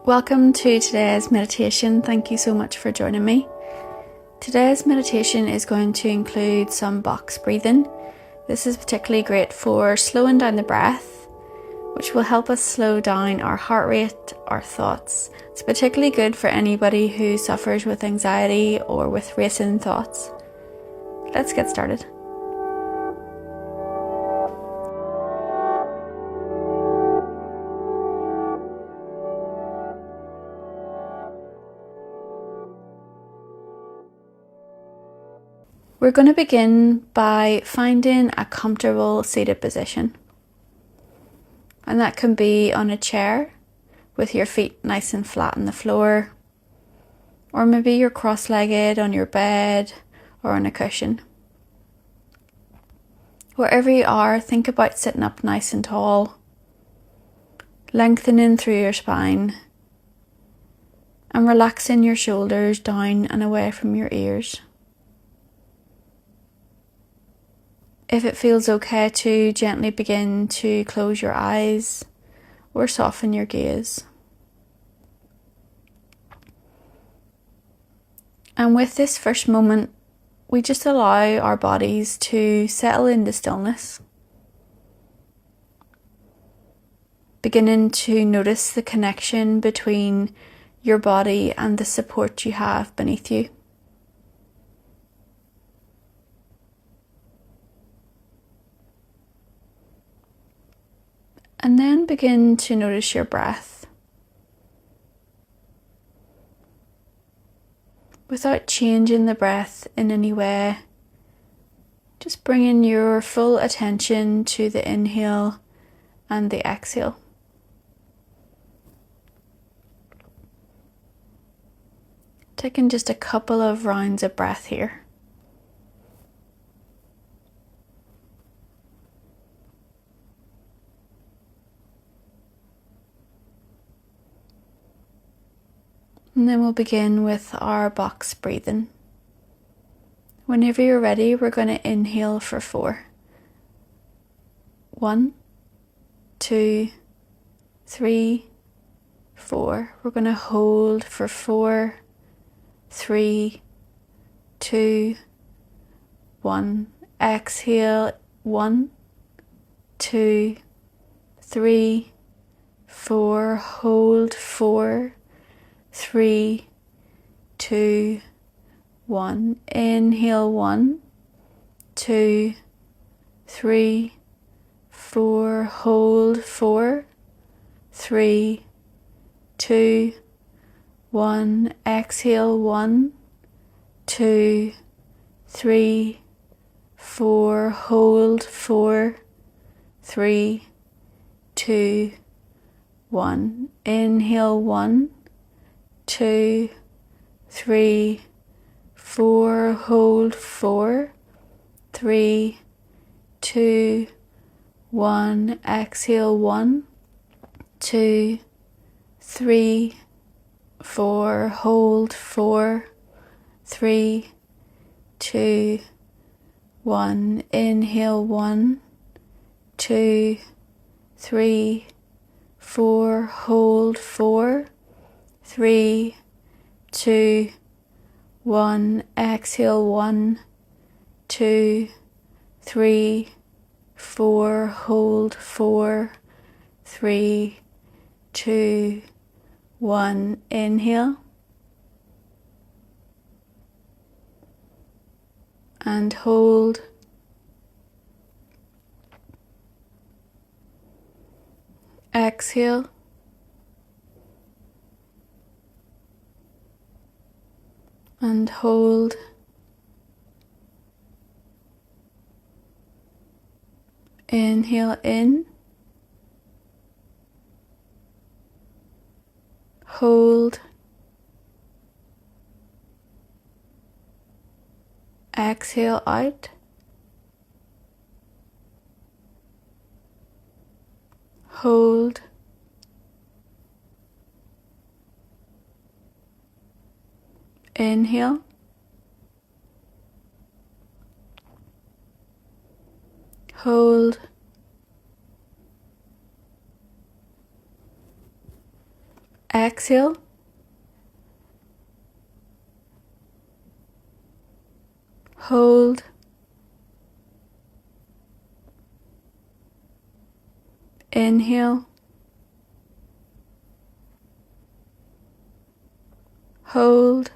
Welcome to today's meditation. Thank you so much for joining me. Today's meditation is going to include some box breathing. This is particularly great for slowing down the breath, which will help us slow down our heart rate, our thoughts. It's particularly good for anybody who suffers with anxiety or with racing thoughts. Let's get started. We're going to begin by finding a comfortable seated position. And that can be on a chair with your feet nice and flat on the floor. Or maybe you're cross-legged on your bed or on a cushion. Wherever you are, think about sitting up nice and tall, lengthening through your spine and relaxing your shoulders down and away from your ears. If it feels okay to gently begin to close your eyes or soften your gaze. And with this first moment, we just allow our bodies to settle into stillness. Beginning to notice the connection between your body and the support you have beneath you. And then begin to notice your breath. Without changing the breath in any way, just bringing your full attention to the inhale and the exhale. Taking just a couple of rounds of breath here. And then we'll begin with our box breathing. Whenever you're ready, we're going to inhale for 4. 1, 2, 3, 4. We're going to hold for 4, 3, 2, 1. Exhale 1, 2, 3, 4. Hold 4, 3, 2, 1. Inhale 1, 2, 3, 4. Hold 4, 3, 2, 1. Exhale 1, 2, 3, 4. Hold 4, 3, 2, 1. Inhale 1, 2, 3, 4. Hold 4, 3, 2, 1. Exhale 1, 2, 3, 4. Hold 4, 3, 2, 1. Inhale 1, 2, 3, 4. Hold 4, 3, 2, 1. Exhale 1, 2, 3, 4. Hold 4, 3, 2, 1. Inhale. And hold. Exhale. And hold. Inhale in. Hold. Exhale out. Hold. Inhale. Hold. Exhale. Hold. Inhale. Hold.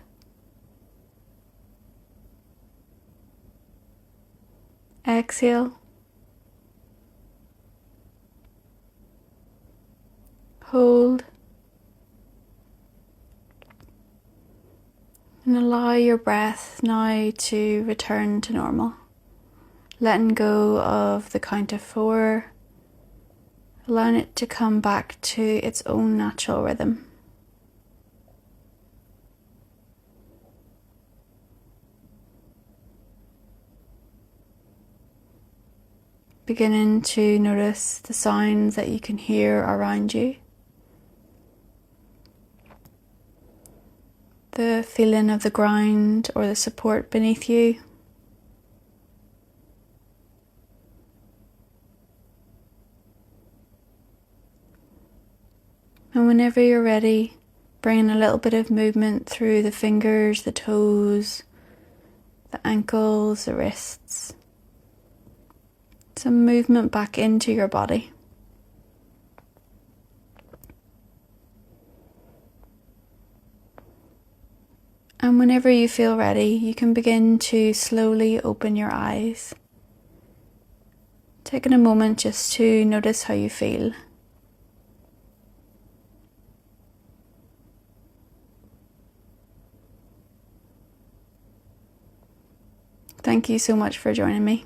Exhale. Hold. And allow your breath now to return to normal. Letting go of the count of 4, allowing it to come back to its own natural rhythm. Beginning to notice the sounds that you can hear around you. The feeling of the ground or the support beneath you. And whenever you're ready, bring a little bit of movement through the fingers, the toes, the ankles, the wrists. Some movement back into your body. And whenever you feel ready, you can begin to slowly open your eyes. Taking a moment just to notice how you feel. Thank you so much for joining me.